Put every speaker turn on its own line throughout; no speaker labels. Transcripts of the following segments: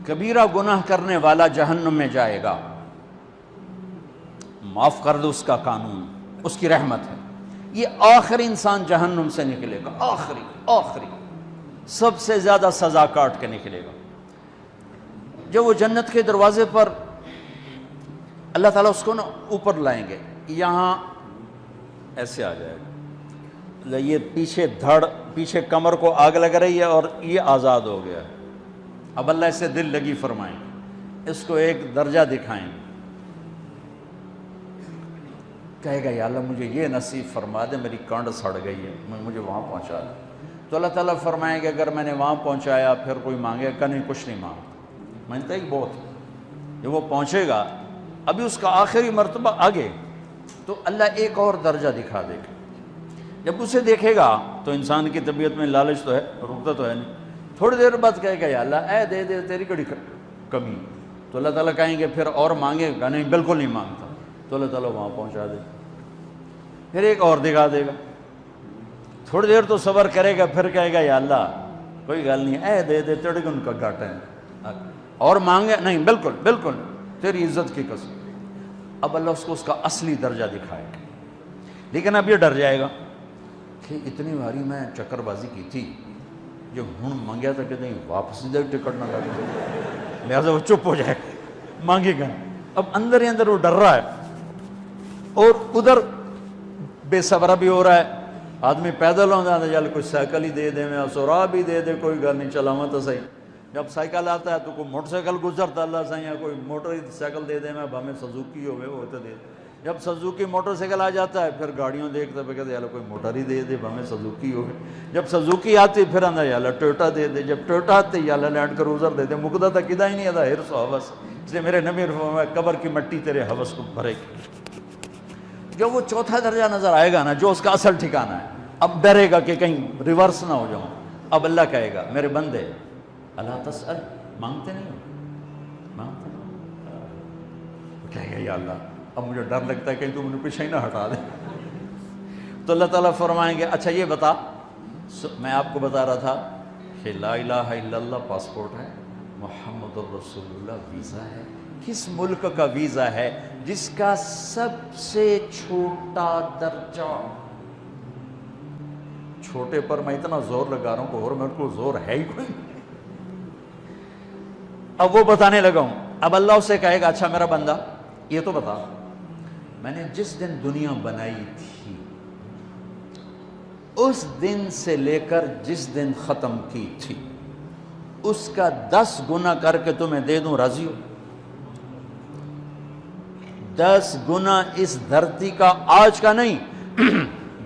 کبیرہ گناہ کرنے والا جہنم میں جائے گا، معاف کر دو، اس کا قانون، اس کی رحمت ہے، یہ آخری انسان جہنم سے نکلے گا، آخری سب سے زیادہ سزا کاٹ کے نکلے گا۔ جب وہ جنت کے دروازے پر اللہ تعالیٰ اس کو نا اوپر لائیں گے، یہاں ایسے آ جائے گا، یہ پیچھے کمر کو آگ لگ رہی ہے اور یہ آزاد ہو گیا ہے۔ اب اللہ اسے دل لگی فرمائیں، اس کو ایک درجہ دکھائیں، کہے گا یا اللہ مجھے یہ نصیب فرما دے، میری کانڈ سڑ گئی ہے، مجھے وہاں پہنچا دے۔ تو اللہ تعالیٰ فرمائیں گے اگر میں نے وہاں پہنچایا پھر کوئی مانگے کہ نہیں، کچھ نہیں مانگتا، مانگتا ہی بہت۔ جب وہ پہنچے گا، ابھی اس کا آخری مرتبہ آگے، تو اللہ ایک اور درجہ دکھا دے گا۔ جب اسے دیکھے گا تو انسان کی طبیعت میں لالچ تو ہے، رکتا تو ہے نہیں، تھوڑی دیر بعد کہے گا یا اللہ اے دے دے، تیری کڑی کمی۔ تو اللہ تعالیٰ کہیں گے پھر اور مانگے گا، نہیں بالکل نہیں مانگتا، تو اللہ تعالیٰ وہاں پہنچا دے، پھر ایک اور دکھا دے گا، تھوڑی دیر تو صبر کرے گا، پھر کہے گا یا اللہ کوئی گل نہیں، اے دے دے، تیرے کو ان کا گھاٹا ہے، اور مانگے نہیں بالکل تیری عزت کی قسم۔ اب اللہ اس کو اس کا اصلی درجہ دکھائے گا، لیکن اب یہ ڈر جائے گا کہ اتنی باری میں چکر بازی کی تھی، جو ہوں مانگیا تھا کہ نہیں واپس دے ٹکٹ نہ لگے، لہٰذا وہ چپ ہو جائے گا، مانگے گا۔ اب اندر ہی اندر وہ ڈر رہا ہے، اور ادھر بے صبرہ بھی ہو رہا ہے، آدمی پیدل ہوتا ہے، چل کوئی سائیکل ہی دے دے، میں سورا بھی دے دے، کوئی گل نہیں، چلاواں تو صحیح۔ جب سائیکل آتا ہے تو کوئی موٹر سائیکل گزرتا اللہ صحیح ہے، کوئی موٹر سائیکل دے دے، میں بھامے سزوکی ہوئے وہ تو دے دے۔ جب سزوکی موٹر سائیکل آ جاتا ہے پھر گاڑیوں دیکھتا ہے، کہتے ہیں کوئی موٹر ہی دے دے، بھامے سزوکی ہوئے۔ جب سزوکی آتی پھر آندہ یا اللہ ٹویوٹا دے دے، جب ٹویوٹا آتے یا اللہ لینڈ کروزر دے دے، مقدہ تک کدا ہی نہیں آتا، حرص و حوث۔ اس لیے میرے نبی فرمایا قبر کی مٹی تیرے حوث کو بھرے گی۔ جو وہ چوتھا درجہ نظر آئے گا نا، جو اس کا اصل ٹھکانہ ہے، اب ڈرے گا کہ کہیں ریورس نہ ہو جاؤں۔ اب اللہ کہے گا میرے بندے اللہ تسأل، مانگتے نہیں ہو، مانگتے نہیں ہو، کہے گا یا اللہ اب مجھے ڈر لگتا ہے کہیں تو مجھے پیچھے ہی نہ ہٹا دے۔ تو اللہ تعالیٰ فرمائیں گے اچھا یہ بتا، میں آپ کو بتا رہا تھا کہ لا الہ الا اللہ پاسپورٹ ہے، محمد الرسول اللہ ویزا ہے۔ کس ملک کا ویزا ہے؟ جس کا سب سے چھوٹا درجہ، چھوٹے پر میں اتنا زور لگا رہا ہوں کہ اور میرے کو زور ہے ہی کوئی۔ اب وہ بتانے لگا ہوں، اب اللہ اسے کہے گا اچھا میرا بندہ یہ تو بتا، میں نے جس دن دنیا بنائی تھی اس دن سے لے کر جس دن ختم کی تھی اس کا 10 گنا کر کے تمہیں دے دوں، راضی ہو؟ 10 گنا اس دھرتی کا، آج کا نہیں،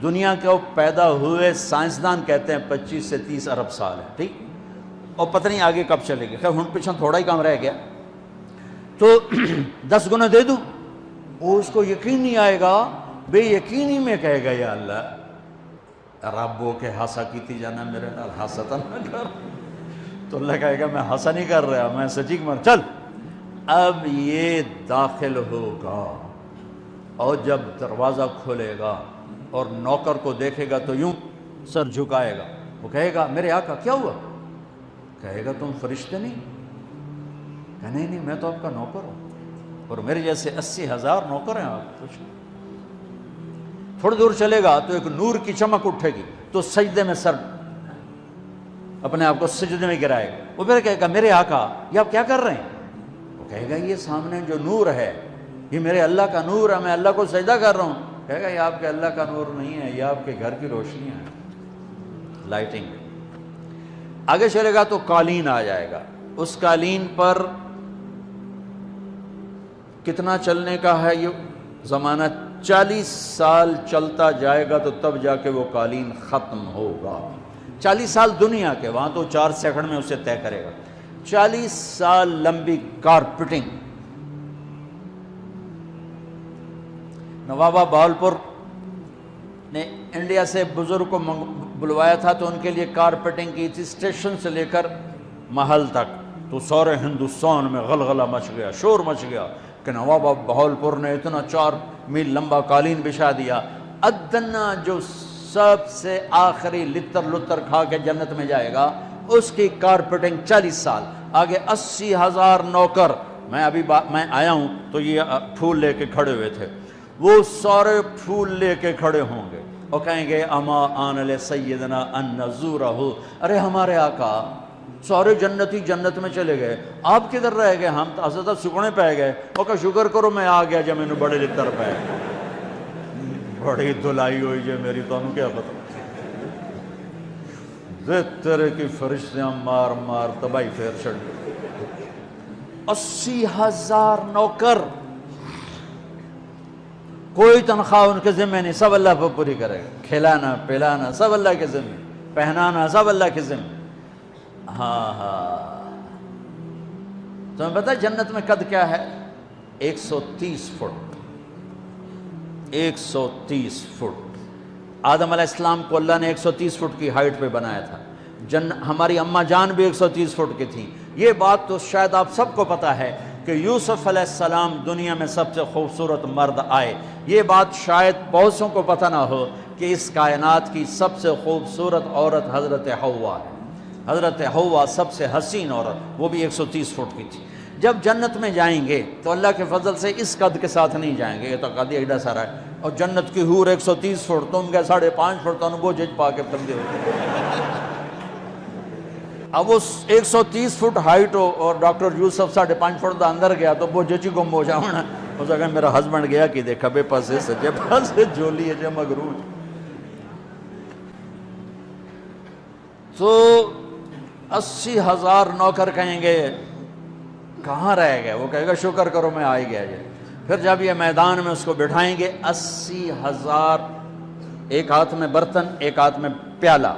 دنیا کے پیدا ہوئے سائنسدان کہتے ہیں 25 سے 30 ارب سال ہے، ٹھیک، اور پتہ نہیں آگے کب چلے گا، خیر ہن پیچھے تھوڑا ہی کام رہ گیا، تو 10 گنا دے دوں۔ وہ اس کو یقین نہیں آئے گا، بے یقینی میں کہے گا یا اللہ ربو کے ہاسا کی تھی جانا میرے نال ہاستا نہ کر۔ تو اللہ کہے گا میں ہاسا نہیں کر رہا، میں سچی مر، چل اب یہ داخل ہوگا، اور جب دروازہ کھولے گا اور نوکر کو دیکھے گا تو یوں سر جھکائے گا، وہ کہے گا میرے آقا کیا ہوا؟ کہے گا تم فرشتے نہیں؟ کہ نہیں میں تو آپ کا نوکر ہوں، اور میرے جیسے 80,000 نوکر ہیں آپ، کچھ تھوڑی دور چلے گا تو ایک نور کی چمک اٹھے گی، تو سجدے میں سر اپنے آپ کو سجدے میں گرائے گا، وہ پھر کہے گا میرے آقا یہ آپ کیا کر رہے ہیں؟ وہ کہے گا یہ سامنے جو نور ہے یہ میرے اللہ کا نور ہے، میں اللہ کو سجدہ کر رہا ہوں۔ کہے گا یہ آپ کے اللہ کا نور نہیں ہے، یہ آپ کے گھر کی روشنی ہے، لائٹنگ۔ آگے چلے گا تو قالین آ جائے گا، اس قالین پر کتنا چلنے کا ہے یہ زمانہ، 40 سال چلتا جائے گا تو تب جا کے وہ قالین ختم ہوگا۔ 40 سال دنیا کے، وہاں تو 4 سیکنڈ میں اسے طے کرے گا۔ 40 سال لمبی کارپیٹنگ۔ نوابہ بہاولپور نے انڈیا سے بزرگ کو بلوایا تھا تو ان کے لیے کارپیٹنگ کی تھی، اسٹیشن سے لے کر محل تک، تو سارے ہندوستان میں غلغلہ مچ گیا، شور مچ گیا کہ نوابہ بہاولپور نے اتنا 4 میل لمبا قالین بچھا دیا۔ ادنا جو سب سے آخری لتر کھا کے جنت میں جائے گا اس کی کارپیٹنگ 40 سال۔ آگے 80,000 نوکر، میں ابھی میں آیا ہوں تو یہ پھول لے کے کھڑے ہوئے تھے، وہ سارے پھول لے کے کھڑے ہوں گے اور کہیں گے اما آن لسیدنا ان نزورہ، ارے ہمارے آقا سارے جنتی جنت میں چلے گئے، آپ کدھر رہ گئے؟ ہم تو حضرت سکنے پہ گئے، وہ کہ شکر کرو میں آ گیا جب میں نے بڑے لتر پہ بڑی دلائی ہوئی جو میری تو انہوں کیا پتا تیرے کی فرشتیاں مار مار تباہی پھیر چھڑ گئے۔ 80,000 نوکر، کوئی تنخواہ ان کے ذمہ نہیں، سب اللہ پہ پوری کرے گا، کھلانا پلانا سب اللہ کے ذمہ، پہنانا سب اللہ کے ذمہ۔ ہاں تمہیں پتہ جنت میں قد کیا ہے؟ 130 فٹ، 130 فٹ۔ آدم علیہ السلام کو اللہ نے 130 فٹ کی ہائٹ پہ بنایا تھا، ہماری اماں جان بھی 130 فٹ کی تھی۔ یہ بات تو شاید آپ سب کو پتہ ہے کہ یوسف علیہ السلام دنیا میں سب سے خوبصورت مرد آئے، یہ بات شاید بہت سوں کو پتہ نہ ہو کہ اس کائنات کی سب سے خوبصورت عورت حضرت حوا ہے۔ حضرت حوا سب سے حسین عورت، وہ بھی 130 فٹ کی تھی۔ جب جنت میں جائیں گے تو اللہ کے فضل سے اس قد کے ساتھ نہیں جائیں گے، یہ تو قد ایڈا سارا ہے، اور جنت کی حور 130 فٹ، تم گئے 5.5 فٹ، تو وہ جج پا کے بندے ہوتے۔ اب وہ 130 فٹ ہائٹ ہو اور ڈاکٹر یوسف 5.5 فٹ دا اندر گیا تو وہ جچی گم ہو جاؤنا، اس اگر میرا ہسبینڈ گیا کہ دیکھا بے پاسے سجے پاسے جولی ہے جو مغروج۔ تو 80,000 نوکر کہیں گے کہاں رہ گئے؟ وہ کہے گا شکر کرو میں آ ہی گیا جی۔ پھر جب یہ میدان میں اس کو بٹھائیں گے، 80,000، ایک ہاتھ میں برتن ایک ہاتھ میں پیالہ،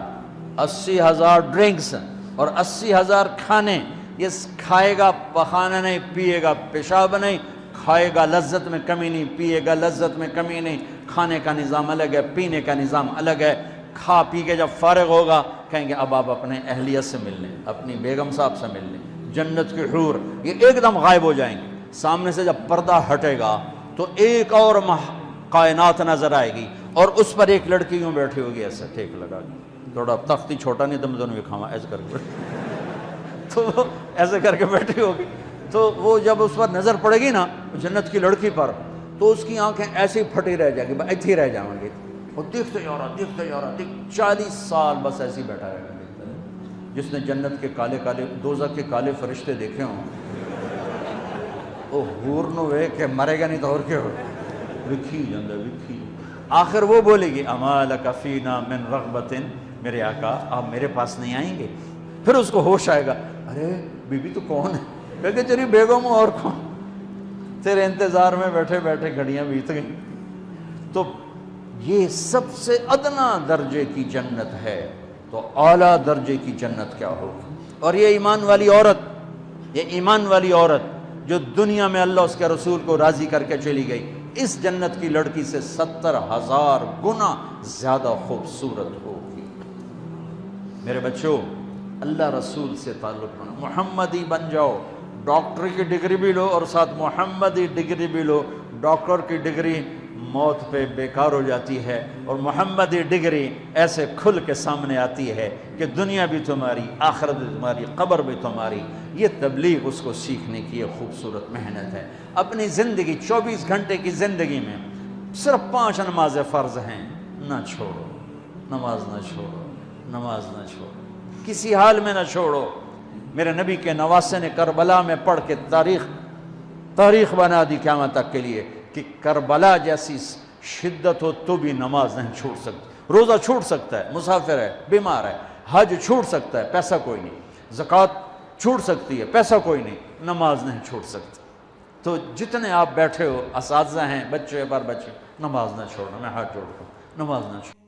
80,000 ڈرنکس اور 80,000 کھانے، یہ کھائے گا پخانا نہیں، پیے گا پیشاب نہیں، کھائے گا لذت میں کمی نہیں، پیے گا لذت میں کمی نہیں، کھانے کا نظام الگ ہے، پینے کا نظام الگ ہے۔ کھا پی کے جب فارغ ہوگا کہیں گے اب آپ اپنے اہلیت سے مل لیں، اپنی بیگم صاحب سے مل لیں۔ جنت کی حور یہ ایک دم غائب ہو جائیں گے، سامنے سے جب پردہ ہٹے گا تو ایک اور کائنات نظر آئے گی، اور اس پر ایک لڑکی یوں بیٹھی ہوگی ایسے ٹھیک لگا کے، تھوڑا تختی چھوٹا نہیں تم دونوں بھی کھاوا ایسے کر کے تو وہ ایسے کر کے بیٹھی ہوگی، تو وہ جب اس پر نظر پڑے گی نا جنت کی لڑکی پر، تو اس کی آنکھیں ایسی پھٹی رہ جائیں گی، ایتھی ہی رہ جائیں گی، وہ دیکھتے جا رہا 40 سال بس ایسے ہی بیٹھا رہے گا۔ جس نے جنت کے کالے کالے دوزخ کے کالے فرشتے دیکھے ہوں وہ حور نو وے کہ مرے گا نہیں تو اور کیا ہو، وکھی جاندہ وکھی۔ آخر وہ بولے گی اما لک فینا من رغبت، میرے آقا آپ میرے پاس نہیں آئیں گے؟ پھر اس کو ہوش آئے گا، ارے بی بی تو کون ہے؟ کہے تیری بیگم اور کون، تیرے انتظار میں بیٹھے بیٹھے گھڑیاں بیت گئیں۔ تو یہ سب سے ادنا درجے کی جنت ہے، تو اعلیٰ درجے کی جنت کیا ہوگی؟ اور یہ ایمان والی عورت، یہ ایمان والی عورت جو دنیا میں اللہ اس کے رسول کو راضی کر کے چلی گئی، اس جنت کی لڑکی سے 70,000 گنا زیادہ خوبصورت ہوگی۔ میرے بچوں، اللہ رسول سے تعلق بنا، محمدی بن جاؤ، ڈاکٹر کی ڈگری بھی لو اور ساتھ محمدی ڈگری بھی لو۔ ڈاکٹر کی ڈگری موت پہ بیکار ہو جاتی ہے، اور محمدی ڈگری ایسے کھل کے سامنے آتی ہے کہ دنیا بھی تمہاری، آخرت بھی تمہاری، قبر بھی تمہاری۔ یہ تبلیغ اس کو سیکھنے کی ایک خوبصورت محنت ہے۔ اپنی زندگی 24 گھنٹے کی زندگی میں صرف 5 نمازیں فرض ہیں، نہ چھوڑو، نماز نہ چھوڑو، نماز نہ چھوڑو، کسی حال میں نہ چھوڑو۔ میرے نبی کے نواسے نے کربلا میں پڑھ کے تاریخ بنا دی قیامت تک کے لیے کہ کربلا جیسی شدت ہو تو بھی نماز نہیں چھوٹ سکتی۔ روزہ چھوٹ سکتا ہے، مسافر ہے، بیمار ہے، حج چھوٹ سکتا ہے، پیسہ کوئی نہیں، زکوٰۃ چھوٹ سکتی ہے، پیسہ کوئی نہیں، نماز نہیں چھوٹ سکتی۔ تو جتنے آپ بیٹھے ہو، اساتذہ ہیں، بچے پر بچے، نماز نہ چھوڑنا، میں ہاتھ جوڑتا ہوں، نماز نہ چھوڑنا۔